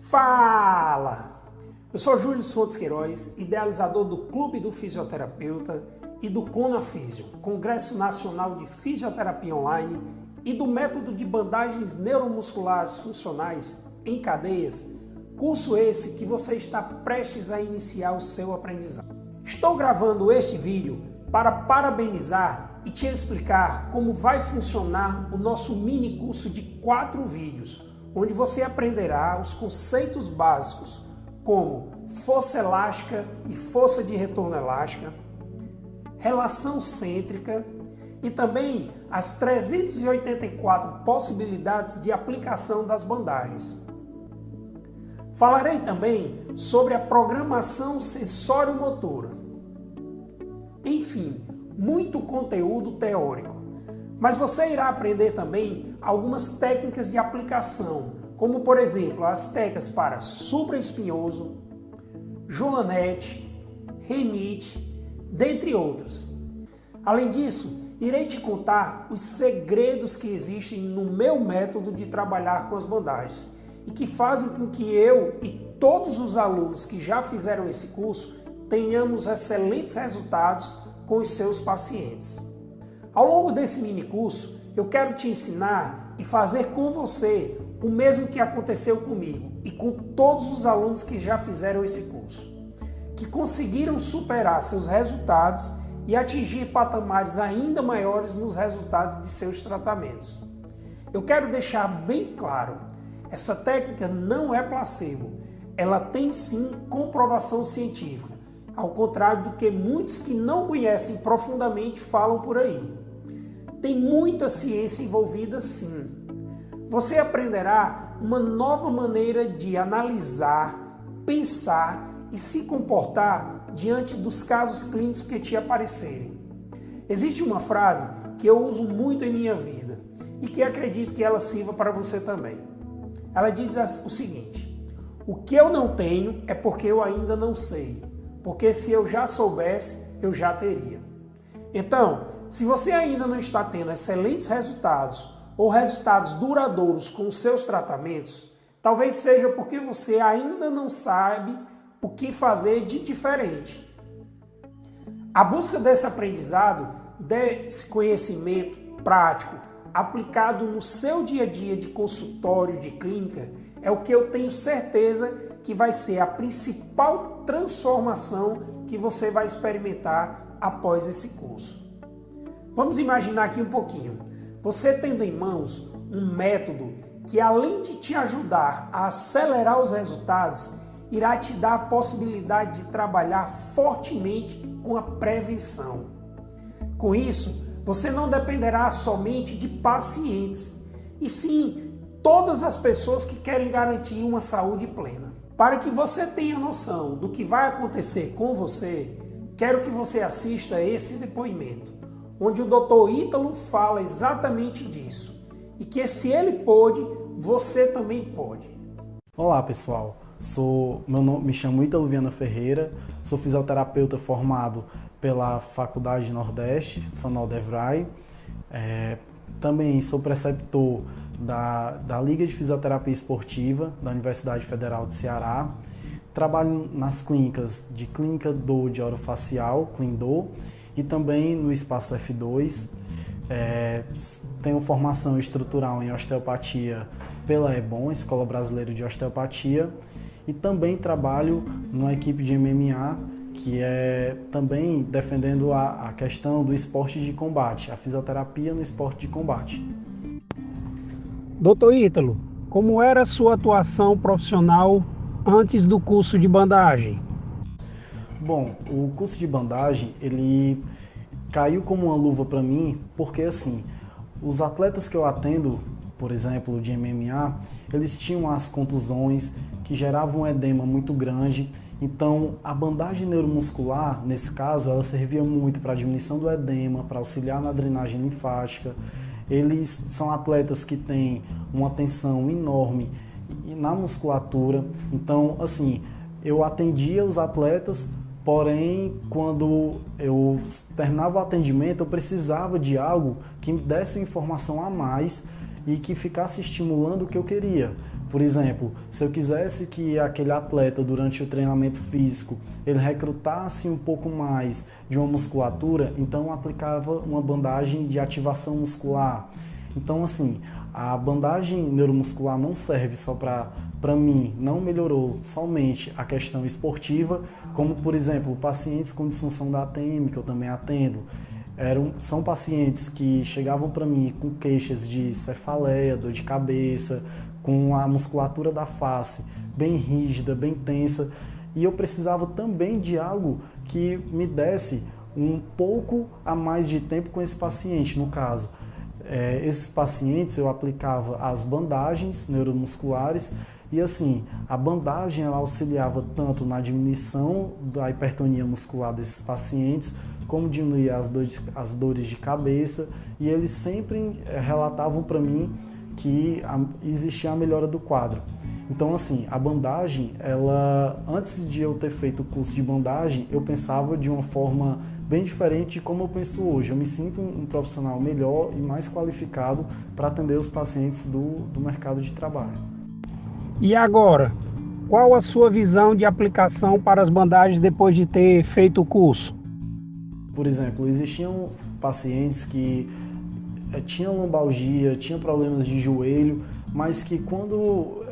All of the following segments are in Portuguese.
Fala! Eu sou Júlio Fontes Queiroz, idealizador do Clube do Fisioterapeuta e do CONAFísio, Congresso Nacional de Fisioterapia Online, e do método de bandagens neuromusculares funcionais em cadeias, curso esse que você está prestes a iniciar o seu aprendizado. Estou gravando este vídeo para parabenizar e te explicar como vai funcionar o nosso mini curso de 4 vídeos, onde você aprenderá os conceitos básicos como força elástica e força de retorno elástica, relação cêntrica e também as 384 possibilidades de aplicação das bandagens. Falarei também sobre a programação sensório-motora. Enfim, muito conteúdo teórico. Mas você irá aprender também algumas técnicas de aplicação, como por exemplo as técnicas para supraespinhoso, joanete, renite, dentre outras. Além disso, irei te contar os segredos que existem no meu método de trabalhar com as bandagens e que fazem com que eu e todos os alunos que já fizeram esse curso tenhamos excelentes resultados com os seus pacientes. Ao longo desse mini curso, eu quero te ensinar e fazer com você o mesmo que aconteceu comigo e com todos os alunos que já fizeram esse curso, que conseguiram superar seus resultados e atingir patamares ainda maiores nos resultados de seus tratamentos. Eu quero deixar bem claro, essa técnica não é placebo, ela tem sim comprovação científica, ao contrário do que muitos que não conhecem profundamente falam por aí. Tem muita ciência envolvida sim. Você aprenderá uma nova maneira de analisar, pensar e se comportar diante dos casos clínicos que te aparecerem. Existe uma frase que eu uso muito em minha vida e que acredito que ela sirva para você também. Ela diz o seguinte: o que eu não tenho é porque eu ainda não sei, porque se eu já soubesse, eu já teria. Então, se você ainda não está tendo excelentes resultados ou resultados duradouros com os seus tratamentos, talvez seja porque você ainda não sabe o que fazer de diferente. A busca desse aprendizado, desse conhecimento prático, aplicado no seu dia a dia de consultório, de clínica, é o que eu tenho certeza que vai ser a principal transformação que você vai experimentar após esse curso. Vamos imaginar aqui um pouquinho. Você tendo em mãos um método que, além de te ajudar a acelerar os resultados, irá te dar a possibilidade de trabalhar fortemente com a prevenção. Com isso, você não dependerá somente de pacientes, e sim todas as pessoas que querem garantir uma saúde plena. Para que você tenha noção do que vai acontecer com você, quero que você assista a esse depoimento, onde o Dr. Ítalo fala exatamente disso, e que se ele pôde, você também pode. Olá pessoal, me chamo Ítalo Viana Ferreira, sou fisioterapeuta formado pela Faculdade Nordeste, FANOL DEVRAE, também sou preceptor da Liga de Fisioterapia Esportiva da Universidade Federal de Ceará, trabalho nas clínicas de Clínica Dor de Orofacial, ClíniDor, e também no Espaço F2, tenho formação estrutural em osteopatia pela EBOM, Escola Brasileira de Osteopatia, e também trabalho numa equipe de MMA, que é também defendendo a questão do esporte de combate, a fisioterapia no esporte de combate. Dr. Ítalo, como era a sua atuação profissional antes do curso de bandagem? Bom, o curso de bandagem, ele caiu como uma luva para mim, porque assim, os atletas que eu atendo, por exemplo, de MMA, eles tinham as contusões que geravam um edema muito grande. Então, a bandagem neuromuscular, nesse caso, ela servia muito para a diminuição do edema, para auxiliar na drenagem linfática. Eles são atletas que têm uma tensão enorme na musculatura. Então, assim, eu atendia os atletas, porém, quando eu terminava o atendimento, eu precisava de algo que me desse uma informação a mais e que ficasse estimulando o que eu queria. Por exemplo, se eu quisesse que aquele atleta, durante o treinamento físico, ele recrutasse um pouco mais de uma musculatura, então eu aplicava uma bandagem de ativação muscular. Então, assim, a bandagem neuromuscular não serve só para mim, não melhorou somente a questão esportiva, como, por exemplo, pacientes com disfunção da ATM, que eu também atendo. São pacientes que chegavam para mim com queixas de cefaleia, dor de cabeça, com a musculatura da face bem rígida, bem tensa, e eu precisava também de algo que me desse um pouco a mais de tempo com esse paciente, no caso. Esses pacientes eu aplicava as bandagens neuromusculares e assim, a bandagem ela auxiliava tanto na diminuição da hipertonia muscular desses pacientes, como diminuir as dores de cabeça, e eles sempre relatavam para mim que existia a melhora do quadro. Então assim, a bandagem, antes de eu ter feito o curso de bandagem, eu pensava de uma forma bem diferente de como eu penso hoje. Eu me sinto um profissional melhor e mais qualificado para atender os pacientes do mercado de trabalho. E agora, qual a sua visão de aplicação para as bandagens depois de ter feito o curso? Por exemplo, existiam pacientes que tinham lombalgia, tinham problemas de joelho, mas que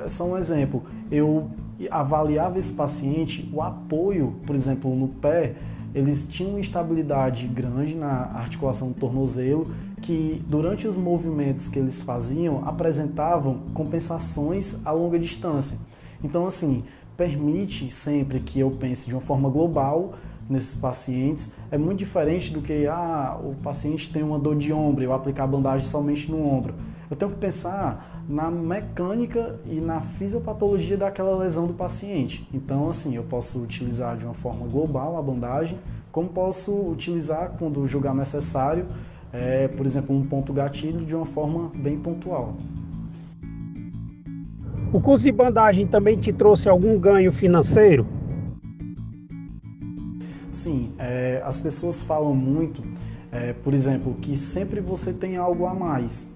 só um exemplo, eu avaliava esse paciente, o apoio, por exemplo, no pé, eles tinham uma instabilidade grande na articulação do tornozelo, que durante os movimentos que eles faziam, apresentavam compensações a longa distância. Então, assim, permite sempre que eu pense de uma forma global nesses pacientes. É muito diferente do que o paciente tem uma dor de ombro, eu aplicar a bandagem somente no ombro. Eu tenho que pensar na mecânica e na fisiopatologia daquela lesão do paciente. Então, assim, eu posso utilizar de uma forma global a bandagem, como posso utilizar, quando julgar necessário, por exemplo, um ponto gatilho de uma forma bem pontual. O curso de bandagem também te trouxe algum ganho financeiro? Sim, as pessoas falam muito, por exemplo, que sempre você tem algo a mais.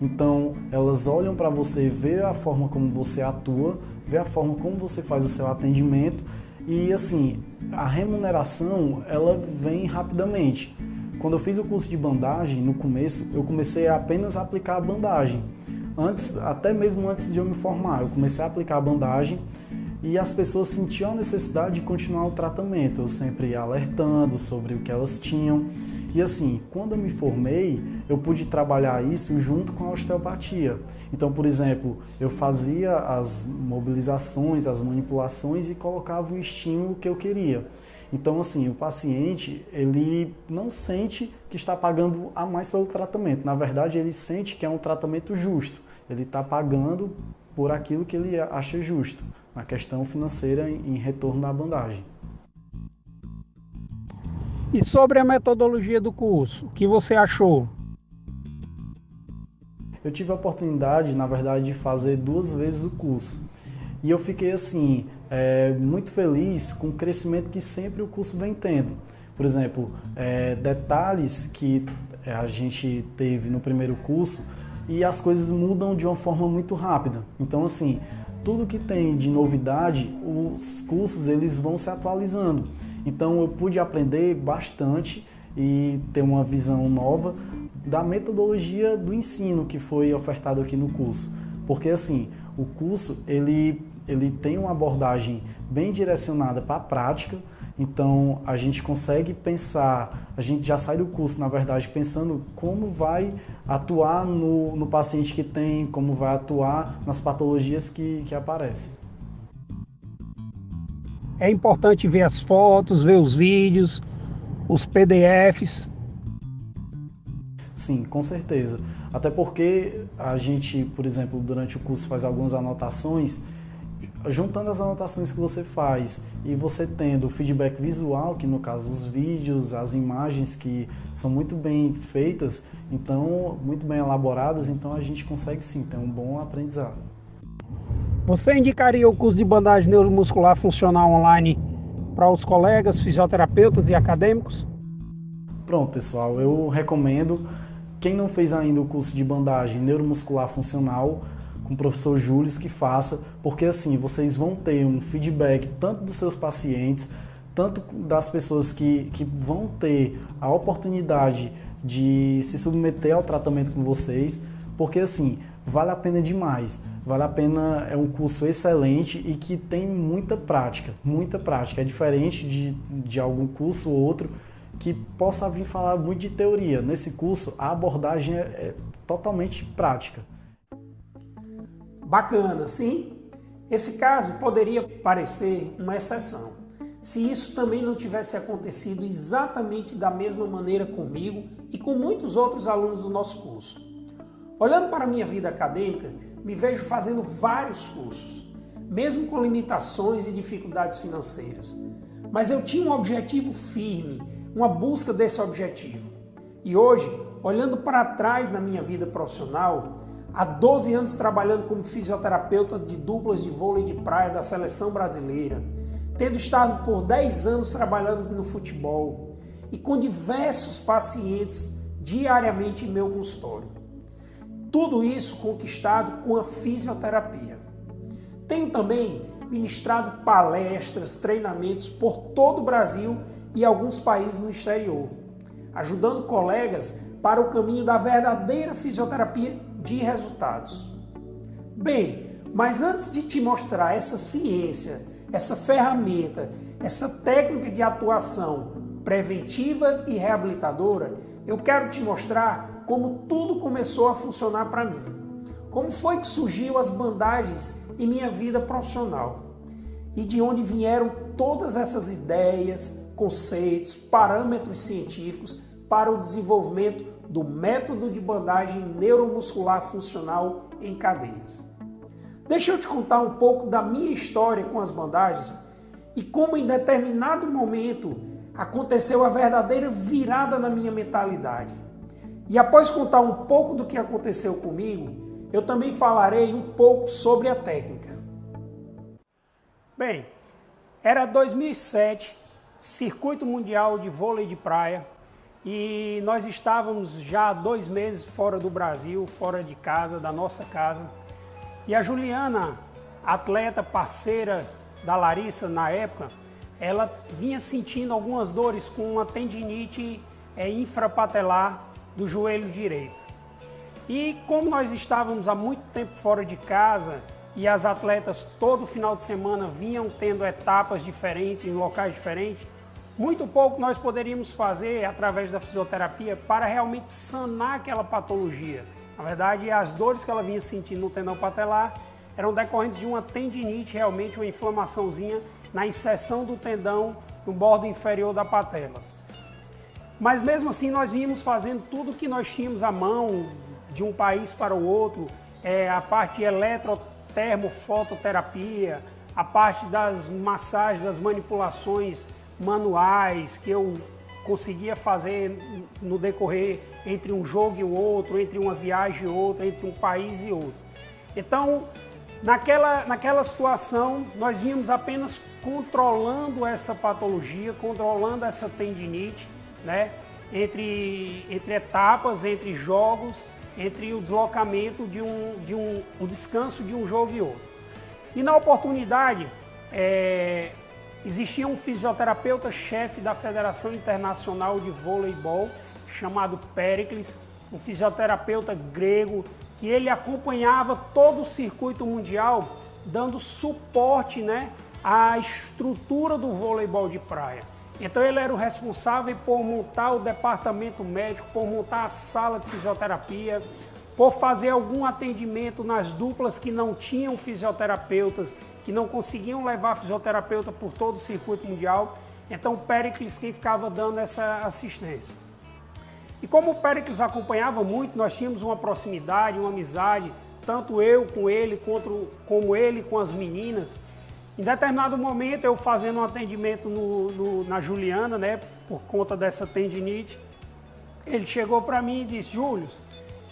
Então, elas olham para você, vê a forma como você atua, vê a forma como você faz o seu atendimento e, assim, a remuneração, ela vem rapidamente. Quando eu fiz o curso de bandagem, no começo, eu comecei a apenas aplicar a bandagem. Até mesmo antes de eu me formar, eu comecei a aplicar a bandagem e as pessoas sentiam a necessidade de continuar o tratamento. Eu sempre ia alertando sobre o que elas tinham. E assim, quando eu me formei, eu pude trabalhar isso junto com a osteopatia. Então, por exemplo, eu fazia as mobilizações, as manipulações e colocava o estímulo que eu queria. Então, assim, o paciente, ele não sente que está pagando a mais pelo tratamento. Na verdade, ele sente que é um tratamento justo. Ele está pagando por aquilo que ele acha justo, na questão financeira em retorno da bandagem. E sobre a metodologia do curso, o que você achou? Eu tive a oportunidade, na verdade, de fazer 2 vezes o curso. E eu fiquei, assim, muito feliz com o crescimento que sempre o curso vem tendo. Por exemplo, detalhes que a gente teve no primeiro curso e as coisas mudam de uma forma muito rápida. Então, assim, tudo que tem de novidade, os cursos eles vão se atualizando. Então eu pude aprender bastante e ter uma visão nova da metodologia do ensino que foi ofertado aqui no curso. Porque assim, o curso ele tem uma abordagem bem direcionada para a prática, então a gente consegue pensar, a gente já sai do curso, na verdade, pensando como vai atuar no paciente que tem, como vai atuar nas patologias que aparecem. É importante ver as fotos, ver os vídeos, os PDFs. Sim, com certeza. Até porque a gente, por exemplo, durante o curso faz algumas anotações, juntando as anotações que você faz e você tendo o feedback visual, que no caso os vídeos, as imagens que são muito bem feitas, então muito bem elaboradas, então a gente consegue sim ter um bom aprendizado. Você indicaria o curso de bandagem neuromuscular funcional online para os colegas, fisioterapeutas e acadêmicos? Pronto, pessoal, eu recomendo. Quem não fez ainda o curso de bandagem neuromuscular funcional, com o professor Júlio que faça, porque assim vocês vão ter um feedback tanto dos seus pacientes, tanto das pessoas que vão ter a oportunidade de se submeter ao tratamento com vocês, porque assim, vale a pena demais, vale a pena, é um curso excelente e que tem muita prática, é diferente de algum curso ou outro que possa vir falar muito de teoria. Nesse curso, a abordagem é totalmente prática. Bacana, sim? Esse caso poderia parecer uma exceção, se isso também não tivesse acontecido exatamente da mesma maneira comigo e com muitos outros alunos do nosso curso. Olhando para a minha vida acadêmica, me vejo fazendo vários cursos, mesmo com limitações e dificuldades financeiras. Mas eu tinha um objetivo firme, uma busca desse objetivo. E hoje, olhando para trás na minha vida profissional, há 12 anos trabalhando como fisioterapeuta de duplas de vôlei de praia da seleção brasileira, tendo estado por 10 anos trabalhando no futebol e com diversos pacientes diariamente em meu consultório. Tudo isso conquistado com a fisioterapia. Tenho também ministrado palestras, treinamentos por todo o Brasil e alguns países no exterior, ajudando colegas para o caminho da verdadeira fisioterapia de resultados. Bem, mas antes de te mostrar essa ciência, essa ferramenta, essa técnica de atuação preventiva e reabilitadora, eu quero te mostrar como tudo começou a funcionar para mim. Como foi que surgiu as bandagens em minha vida profissional e de onde vieram todas essas ideias, conceitos, parâmetros científicos para o desenvolvimento do método de bandagem neuromuscular funcional em cadeias. Deixa eu te contar um pouco da minha história com as bandagens e como em determinado momento aconteceu a verdadeira virada na minha mentalidade. E após contar um pouco do que aconteceu comigo, eu também falarei um pouco sobre a técnica. Bem, era 2007, Circuito Mundial de Vôlei de Praia, e nós estávamos já há 2 meses fora do Brasil, fora de casa, da nossa casa. E a Juliana, atleta parceira da Larissa na época, ela vinha sentindo algumas dores com uma tendinite infrapatelar do joelho direito. E como nós estávamos há muito tempo fora de casa e as atletas todo final de semana vinham tendo etapas diferentes, em locais diferentes, muito pouco nós poderíamos fazer através da fisioterapia para realmente sanar aquela patologia. Na verdade, as dores que ela vinha sentindo no tendão patelar eram decorrentes de uma tendinite, realmente uma inflamaçãozinha na inserção do tendão no bordo inferior da patela. Mas mesmo assim nós vínhamos fazendo tudo que nós tínhamos à mão, de um país para o outro, a parte de eletrotermofototerapia, a parte das massagens, das manipulações manuais que eu conseguia fazer no decorrer entre um jogo e o outro, entre uma viagem e outra, entre um país e outro. Então, naquela situação, nós vínhamos apenas controlando essa patologia, controlando essa tendinite, né? Entre etapas, entre jogos, entre o deslocamento o descanso de um jogo e outro. E na oportunidade, existia um fisioterapeuta-chefe da Federação Internacional de Voleibol, chamado Péricles, um fisioterapeuta grego, que ele acompanhava todo o circuito mundial, dando suporte, né, à estrutura do voleibol de praia. Então ele era o responsável por montar o departamento médico, por montar a sala de fisioterapia, por fazer algum atendimento nas duplas que não tinham fisioterapeutas, que não conseguiam levar fisioterapeuta por todo o circuito mundial. Então o Péricles quem ficava dando essa assistência. E como o Péricles acompanhava muito, nós tínhamos uma proximidade, uma amizade, tanto eu com ele, como ele com as meninas. Em determinado momento, eu fazendo um atendimento na Juliana, né, por conta dessa tendinite, ele chegou para mim e disse: Júlio,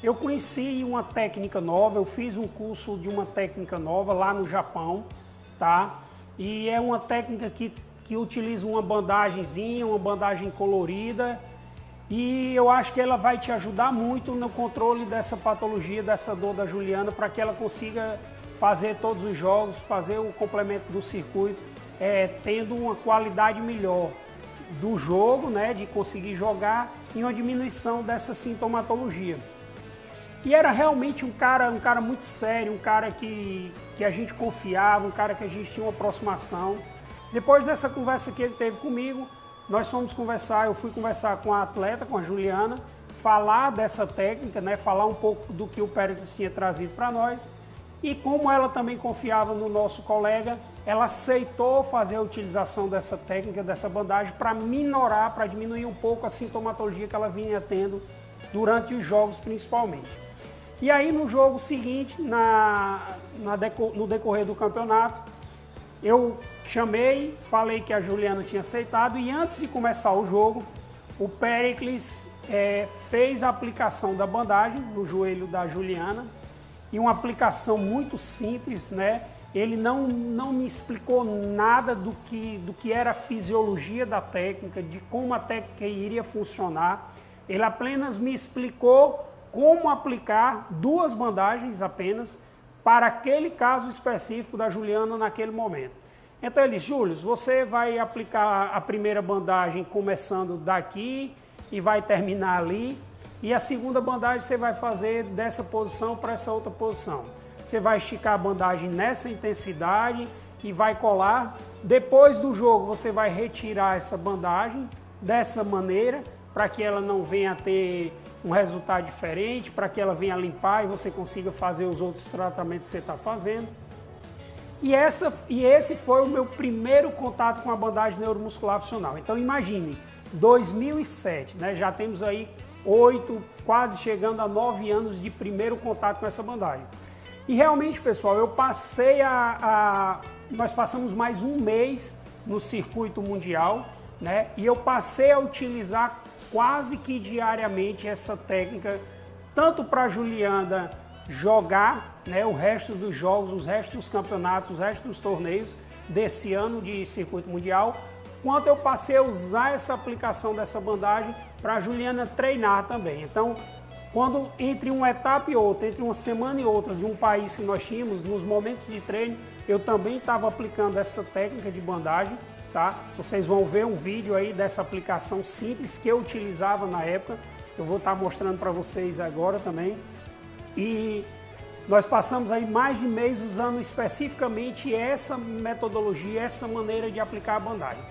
eu conheci uma técnica nova, eu fiz um curso de uma técnica nova lá no Japão, tá? E é uma técnica que utiliza uma bandagenzinha, uma bandagem colorida, e eu acho que ela vai te ajudar muito no controle dessa patologia, dessa dor da Juliana, para que ela consiga fazer todos os jogos, fazer o complemento do circuito, tendo uma qualidade melhor do jogo, né, de conseguir jogar, e uma diminuição dessa sintomatologia. E era realmente um cara muito sério, um cara que a gente confiava, um cara que a gente tinha uma aproximação. Depois dessa conversa que ele teve comigo, nós fomos conversar, eu fui conversar com a atleta, com a Juliana, falar dessa técnica, né, falar um pouco do que o Péricles tinha trazido para nós. E como ela também confiava no nosso colega, ela aceitou fazer a utilização dessa técnica, dessa bandagem, para minorar, para diminuir um pouco a sintomatologia que ela vinha tendo durante os jogos principalmente. E aí no jogo seguinte, no decorrer do campeonato, eu chamei, falei que a Juliana tinha aceitado, e antes de começar o jogo, o Péricles fez a aplicação da bandagem no joelho da Juliana, e uma aplicação muito simples, né? Ele não me explicou nada do que era a fisiologia da técnica, de como a técnica iria funcionar. Ele apenas me explicou como aplicar 2 bandagens apenas para aquele caso específico da Juliana naquele momento. Então ele disse: Júlio, você vai aplicar a primeira bandagem começando daqui e vai terminar ali, e a segunda bandagem você vai fazer dessa posição para essa outra posição. Você vai esticar a bandagem nessa intensidade e vai colar. Depois do jogo você vai retirar essa bandagem dessa maneira, para que ela não venha a ter um resultado diferente, para que ela venha limpar e você consiga fazer os outros tratamentos que você está fazendo. E esse foi o meu primeiro contato com a bandagem neuromuscular funcional. Então imagine, 2007, né, já temos aí 8, quase chegando a 9 anos de primeiro contato com essa bandagem. E realmente, pessoal, nós passamos mais um mês no circuito mundial, né, e eu passei a utilizar quase que diariamente essa técnica, tanto para a Juliana jogar, né, o resto dos jogos, os restos dos campeonatos, os restos dos torneios desse ano de circuito mundial, quanto eu passei a usar essa aplicação dessa bandagem para a Juliana treinar também. Então, quando entre uma etapa e outra, entre uma semana e outra de um país que nós tínhamos, nos momentos de treino, eu também estava aplicando essa técnica de bandagem, tá? Vocês vão ver um vídeo aí dessa aplicação simples que eu utilizava na época, eu vou estar mostrando para vocês agora também. E nós passamos aí mais de mês usando especificamente essa metodologia, essa maneira de aplicar a bandagem,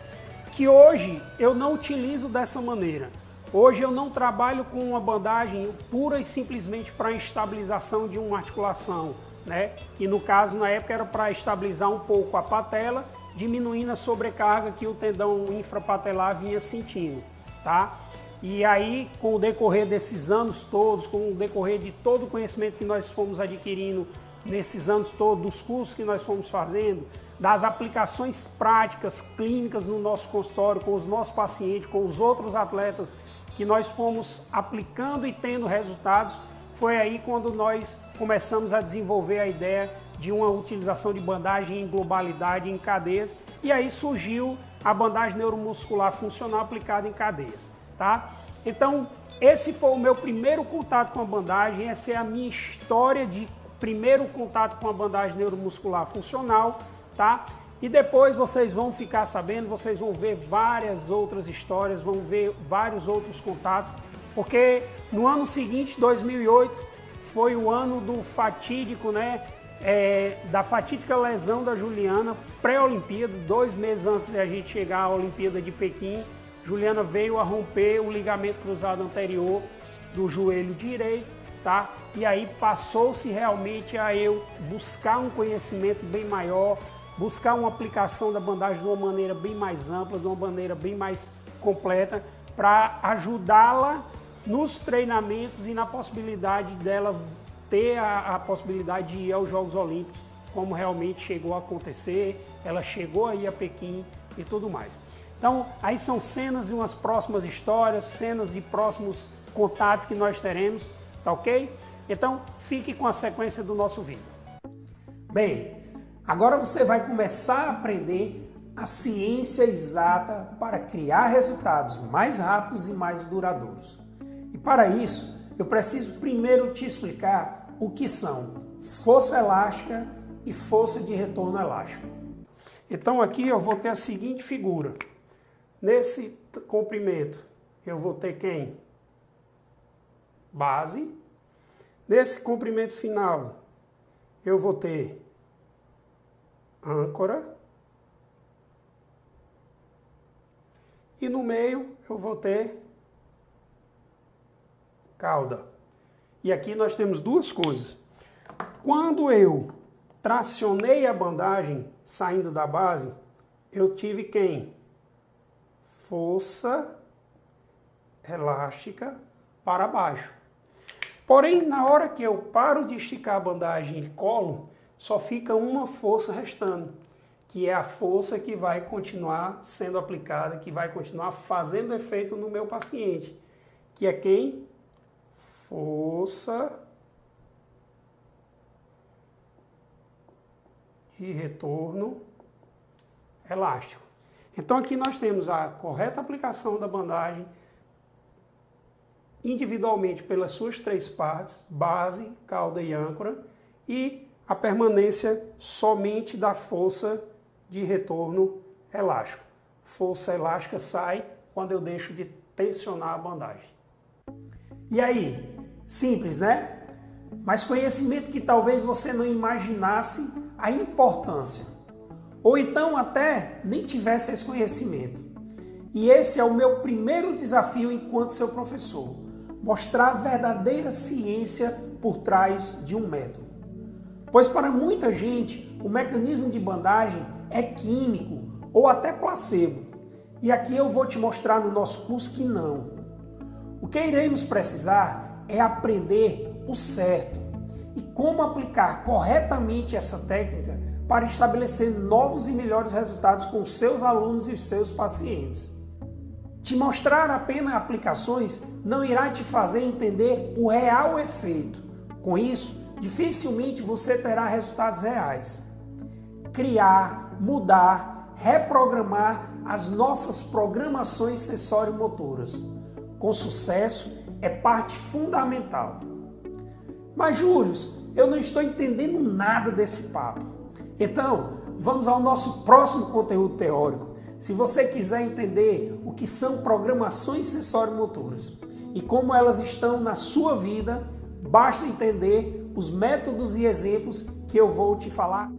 que hoje eu não utilizo dessa maneira. Hoje eu não trabalho com uma bandagem pura e simplesmente para estabilização de uma articulação, né? Que no caso, na época, era para estabilizar um pouco a patela, diminuindo a sobrecarga que o tendão infrapatelar vinha sentindo, tá? E aí, com o decorrer desses anos todos, com o decorrer de todo o conhecimento que nós fomos adquirindo nesses anos todos, dos cursos que nós fomos fazendo, das aplicações práticas, clínicas no nosso consultório, com os nossos pacientes, com os outros atletas que nós fomos aplicando e tendo resultados, foi aí quando nós começamos a desenvolver a ideia de uma utilização de bandagem em globalidade, em cadeias, e aí surgiu a bandagem neuromuscular funcional aplicada em cadeias, tá? Então, esse foi o meu primeiro contato com a bandagem, essa é a minha história de primeiro contato com a bandagem neuromuscular funcional, tá? E depois vocês vão ficar sabendo, vocês vão ver várias outras histórias, vão ver vários outros contatos, porque no ano seguinte, 2008, foi o ano do fatídico, né, da fatídica lesão da Juliana, pré-Olimpíada, 2 meses antes de a gente chegar à Olimpíada de Pequim. Juliana veio a romper o ligamento cruzado anterior do joelho direito, tá? E aí passou-se realmente a eu buscar um conhecimento bem maior, buscar uma aplicação da bandagem de uma maneira bem mais ampla, de uma maneira bem mais completa, para ajudá-la nos treinamentos e na possibilidade dela ter a possibilidade de ir aos Jogos Olímpicos, como realmente chegou a acontecer, ela chegou aí a Pequim e tudo mais. Então, aí são cenas de umas próximas histórias, cenas de próximos contatos que nós teremos, tá ok? Então, fique com a sequência do nosso vídeo. Bem, agora você vai começar a aprender a ciência exata para criar resultados mais rápidos e mais duradouros. E para isso, eu preciso primeiro te explicar o que são força elástica e força de retorno elástico. Então aqui eu vou ter a seguinte figura. Nesse comprimento eu vou ter quem? Base. Nesse comprimento final eu vou ter âncora. E no meio eu vou ter cauda. E aqui nós temos duas coisas. Quando eu tracionei a bandagem saindo da base, eu tive quem? Força elástica para baixo. Porém, na hora que eu paro de esticar a bandagem e colo, só fica uma força restando, que é a força que vai continuar sendo aplicada, que vai continuar fazendo efeito no meu paciente, que é quem? Força de retorno elástico. Então aqui nós temos a correta aplicação da bandagem individualmente pelas suas três partes, base, cauda e âncora, e a permanência somente da força de retorno elástico. Força elástica sai quando eu deixo de tensionar a bandagem. E aí? Simples, né? Mas conhecimento que talvez você não imaginasse a importância. Ou então até nem tivesse esse conhecimento. E esse é o meu primeiro desafio enquanto seu professor. Mostrar a verdadeira ciência por trás de um método. Pois para muita gente, o mecanismo de bandagem é químico ou até placebo. E aqui eu vou te mostrar no nosso curso que não. O que iremos precisar é aprender o certo e como aplicar corretamente essa técnica para estabelecer novos e melhores resultados com seus alunos e seus pacientes. Te mostrar apenas aplicações não irá te fazer entender o real efeito. Com isso, dificilmente você terá resultados reais. Criar, mudar, reprogramar as nossas programações sensório-motoras com sucesso é parte fundamental. Mas, Júlio, eu não estou entendendo nada desse papo. Então, vamos ao nosso próximo conteúdo teórico. Se você quiser entender o que são programações sensório-motoras e como elas estão na sua vida, basta entender os métodos e exemplos que eu vou te falar